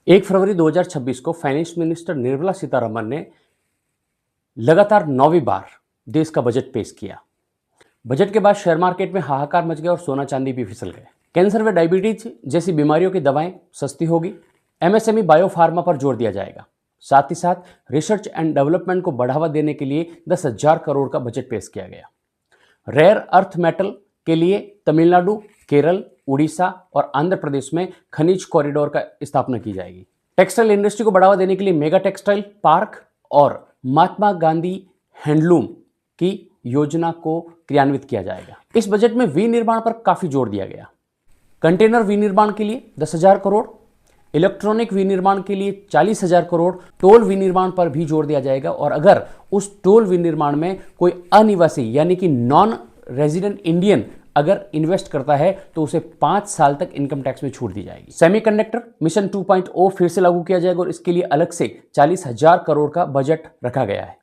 1 फरवरी 2026 को finance minister Nirmala Sitharaman ने लगातार 9वीं बार देश का बजट पेश किया। बजट के बाद शेयर मार्केट में हाहाकार मच गया और सोना चांदी भी फिसल गए। कैंसर व डायबिटीज जैसी बीमारियों की दवाएं सस्ती होगी। एमएसएमई बायोफार्मा पर जोर दिया जाएगा। साथ ही साथ रिसर्च एंड डेवलपमेंट को बढ़ावा देने के लिए 10,000 करोड़ का बजट पेश किया गया। रेयर अर्थ मेटल के लिए तमिलनाडु, केरल, उड़ीसा और आंध्र प्रदेश में खनिज कॉरिडोर का स्थापना की जाएगी। टेक्सटाइल इंडस्ट्री को बढ़ावा देने के लिए मेगा टेक्सटाइल पार्क और महात्मा गांधी हैंडलूम की योजना को क्रियान्वित किया जाएगा। इस बजट में विनिर्माण पर काफी जोर दिया गया। कंटेनर विनिर्माण के लिए 10,000 करोड़, इलेक्ट्रॉनिक विनिर्माण के लिए 40,000 करोड़, टोल विनिर्माण पर भी जोर दिया जाएगा। और अगर उस टोल विनिर्माण में कोई अनिवासी यानी कि नॉन रेजिडेंट इंडियन अगर इन्वेस्ट करता है तो उसे 5 साल तक इनकम टैक्स में छूट दी जाएगी। सेमीकंडक्टर मिशन 2.0 फिर से लागू किया जाएगा और इसके लिए अलग से 40,000 करोड़ का बजट रखा गया है।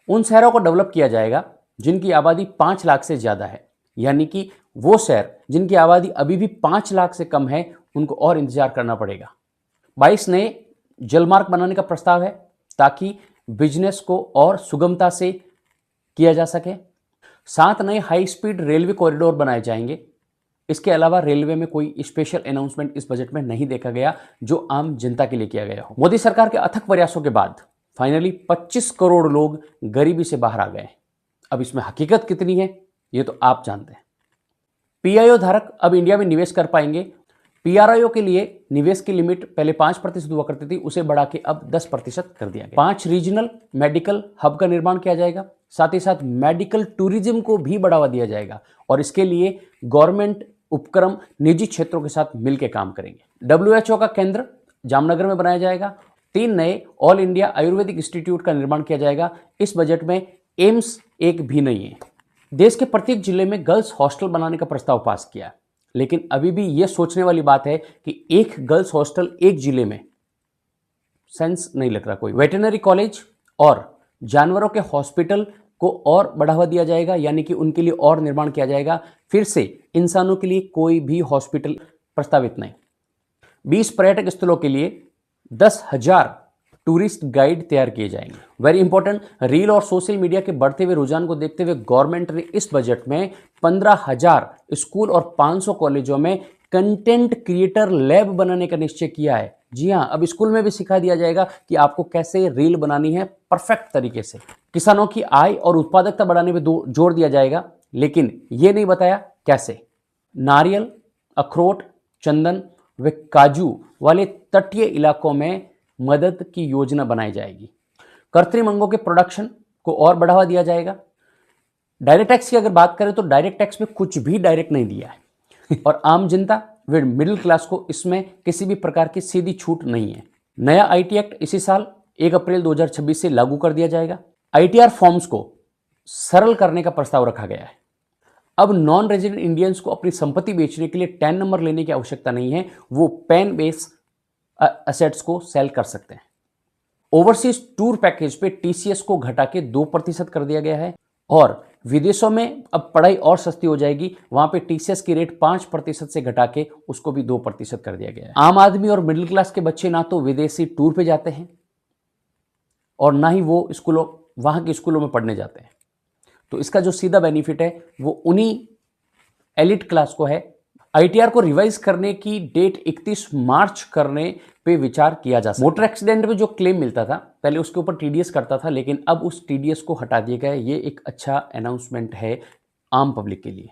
उन शहरों को डेवलप किया जाएगा जिनकी आबादी 5 लाख से ज्यादा है, यानी कि वो शहर जिनकी आबादी अभी भी 5 लाख से कम है उनको और इंतजार करना पड़ेगा। 22 नए जलमार्ग बनाने का प्रस्ताव है ताकि बिजनेस को और सुगमता से किया जा सके। 7 नए हाई स्पीड रेलवे कॉरिडोर बनाए जाएंगे। इसके अलावा रेलवे में कोई स्पेशल अनाउंसमेंट इस बजट में नहीं देखा गया जो आम जनता के लिए किया गया हो। मोदी सरकार के अथक प्रयासों के बाद फाइनली 25 करोड़ लोग गरीबी से बाहर आ गए। अब इसमें हकीकत कितनी है ये तो आप जानते हैं। पीआईओ धारक अब इंडिया में निवेश कर पाएंगे। पीआरआईओ के लिए निवेश की लिमिट पहले 5% हुआ करती थी, उसे बढ़ा के अब 10% कर दिया गया। 5 रीजनल मेडिकल हब का निर्माण किया जाएगा। साथ ही साथ मेडिकल टूरिज्म को भी बढ़ावा दिया जाएगा और इसके लिए गवर्नमेंट उपक्रम निजी क्षेत्रों के साथ मिलकर काम करेंगे। WHO का केंद्र जामनगर में बनाया जाएगा। 3 नए ऑल इंडिया आयुर्वेदिक इंस्टीट्यूट का निर्माण किया जाएगा। इस बजट में एम्स एक भी नहीं है। देश के प्रत्येक जिले में गर्ल्स हॉस्टल बनाने का प्रस्ताव पास किया, लेकिन अभी भी यह सोचने वाली बात है कि एक गर्ल्स हॉस्टल एक जिले में सेंस नहीं लग रहा कोई। वेटरनरी कॉलेज और जानवरों के हॉस्पिटल को और बढ़ावा दिया जाएगा, यानी कि उनके लिए और निर्माण किया जाएगा। फिर से इंसानों के लिए कोई भी हॉस्पिटल प्रस्तावित नहीं। 20 पर्यटक स्थलों के लिए 10,000 टूरिस्ट गाइड तैयार किए जाएंगे। वेरी इंपॉर्टेंट, रील और सोशल मीडिया के बढ़ते हुए रुझान को देखते हुए गवर्नमेंट ने इस बजट में 15,000 स्कूल और 500 कॉलेजों में कंटेंट क्रिएटर लैब बनाने का निश्चय किया है। जी हां, अब स्कूल में भी सिखा दिया जाएगा कि आपको कैसे रील बनानी है परफेक्ट तरीके से। किसानों की आय और उत्पादकता बढ़ाने में जोर दिया जाएगा, लेकिन यह नहीं बताया कैसे। नारियल, अखरोट, चंदन व काजू वाले तटीय इलाकों में मदद की योजना बनाई जाएगी। कृत्रिम अंगों के प्रोडक्शन को और बढ़ावा दिया जाएगा। डायरेक्ट टैक्स की अगर बात करें तो डायरेक्ट टैक्स में कुछ भी डायरेक्ट नहीं दिया है और आम जनता व मिडिल क्लास को इसमें किसी भी प्रकार की सीधी छूट नहीं है। नया आईटी एक्ट इसी साल 1 अप्रैल 2026 से लागू कर दिया जाएगा। आईटीआर फॉर्म्स को सरल करने का प्रस्ताव रखा गया है। अब नॉन रेजिडेंट इंडियंस को अपनी संपत्ति बेचने के लिए 10 नंबर लेने की आवश्यकता नहीं है, वो पैन बेस असेट्स को सेल कर सकते हैं। ओवरसीज टूर पैकेज पे टीसीएस को घटा के 2% कर दिया गया है और विदेशों में अब पढ़ाई और सस्ती हो जाएगी। वहां पे टीसीएस की रेट 5% से घटा के उसको भी 2% कर दिया गया है। आम आदमी और मिडिल क्लास के बच्चे ना तो विदेशी टूर पे जाते हैं और ना ही वो वहां के स्कूलों में पढ़ने जाते हैं, तो इसका जो सीधा बेनिफिट है वो उन्हीं एलिट क्लास को है। आईटीआर को रिवाइज करने की डेट 31 मार्च करने पे विचार किया जा सकता है। मोटर एक्सीडेंट में जो क्लेम मिलता था पहले उसके ऊपर टीडीएस करता था, लेकिन अब उस टीडीएस को हटा दिया गया है। ये एक अच्छा अनाउंसमेंट है आम पब्लिक के लिए।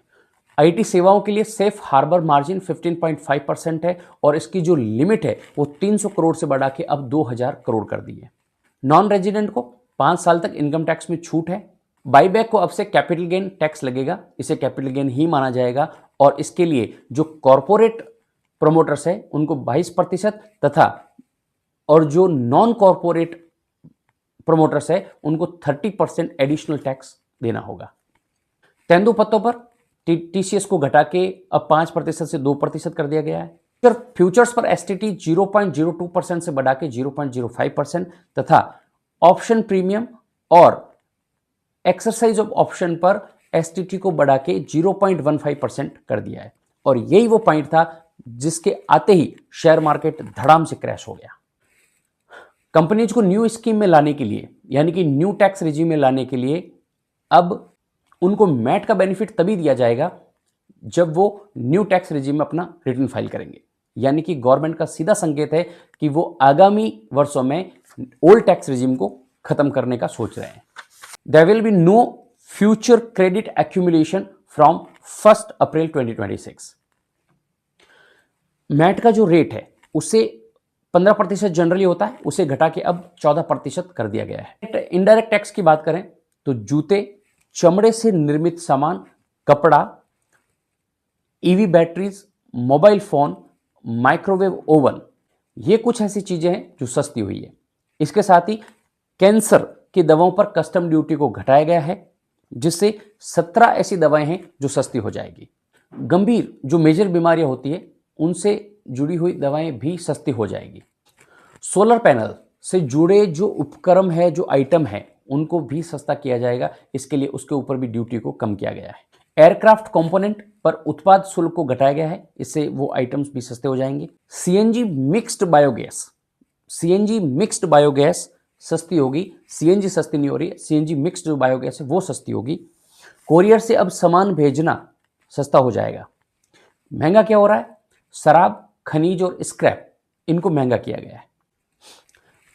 आईटी सेवाओं के लिए सेफ हार्बर मार्जिन 15.5% है और इसकी जो लिमिट है वो 300 करोड़ से बढ़ा के अब 2,000 करोड़ कर दी है। नॉन रेजिडेंट को 5 साल तक इनकम टैक्स में छूट है। बाईबैक को अब से कैपिटल गेन टैक्स लगेगा, इसे कैपिटल गेन ही माना जाएगा और इसके लिए जो कॉरपोरेट प्रमोटर्स है उनको 22% तथा और जो नॉन कॉरपोरेट प्रमोटर्स है उनको 30% एडिशनल टैक्स देना होगा। तेंदुपत्तों पर टीसीएस को घटा के अब 5% से 2% कर दिया गया है। फ्यूचर्स पर एसटीटी 0.02% से बढ़ा के 0.05% तथा ऑप्शन प्रीमियम और एक्सरसाइज ऑफ ऑप्शन पर एसटीटी को बढ़ा के 0.15% कर दिया है। और यही वो पॉइंट था जिसके आते ही शेयर मार्केट धड़ाम से क्रैश हो गया। कंपनीज को न्यू स्कीम में लाने के लिए, यानी कि न्यू टैक्स रिजीम में लाने के लिए, अब उनको मैट का बेनिफिट तभी दिया जाएगा जब वो न्यू टैक्स रिजीम में अपना रिटर्न फाइल करेंगे। यानी कि गवर्नमेंट का सीधा संकेत है कि वो आगामी वर्षों में ओल्ड टैक्स रिजीम को खत्म करने का सोच रहे हैं। There will be no future credit accumulation from 1 April 2026। MAT का जो रेट है उसे 15% जनरली होता है, उसे घटा के अब 14% कर दिया गया है। इनडायरेक्ट टैक्स की बात करें तो जूते, चमड़े से निर्मित सामान, कपड़ा, EV batteries, mobile phone, microwave oven, ये कुछ ऐसी चीजें हैं जो सस्ती हुई है। इसके साथ ही कैंसर की दवाओं पर कस्टम ड्यूटी को घटाया गया है, जिससे 17 ऐसी दवाएं हैं जो सस्ती हो जाएगी। गंभीर जो मेजर बीमारियां होती है उनसे जुड़ी हुई दवाएं भी सस्ती हो जाएगी। सोलर पैनल से जुड़े जो उपकरण है, जो आइटम है, उनको भी सस्ता किया जाएगा। इसके लिए उसके ऊपर भी ड्यूटी को कम किया गया है। एयरक्राफ्ट कंपोनेंट पर उत्पाद शुल्क को घटाया गया है, इससे वो आइटम्स भी सस्ते हो जाएंगे। सीएनजी मिक्स्ड बायोगैस सस्ती होगी। सीएनजी सस्ती नहीं हो रही है, सीएनजी मिक्स्ड जो बायोगैस है वो सस्ती होगी। कोरियर से अब सामान भेजना सस्ता हो जाएगा। महंगा क्या हो रहा है? शराब, खनिज और स्क्रैप, इनको महंगा किया गया है।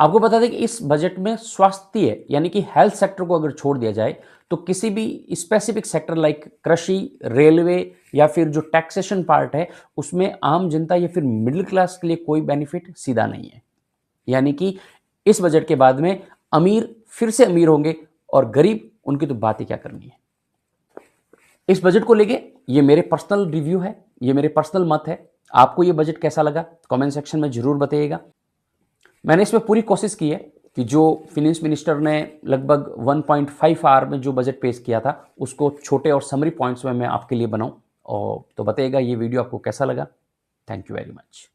आपको बता दें कि इस बजट में स्वास्थ्य यानी कि हेल्थ सेक्टर को अगर छोड़ दिया जाए तो किसी भी स्पेसिफिक सेक्टर लाइक कृषि, रेलवे या फिर जो टैक्सेशन पार्ट है उसमें आम जनता या फिर मिडिल क्लास के लिए कोई बेनिफिट सीधा नहीं है। यानी कि इस बजट के बाद में अमीर फिर से अमीर होंगे और गरीब, उनकी तो बात ही क्या करनी है। इस बजट को लेके ये मेरे पर्सनल रिव्यू है, ये मेरे पर्सनल मत है। आपको ये बजट कैसा लगा कमेंट सेक्शन में जरूर बताइएगा। मैंने इसमें पूरी कोशिश की है कि जो फिनेंस मिनिस्टर ने लगभग 1.5 आवर में जो बजट पेश किया था उसको छोटे और समरी पॉइंट्स में मैं आपके लिए बनाऊं। और तो बताइएगा ये वीडियो आपको कैसा लगा। Thank you very much.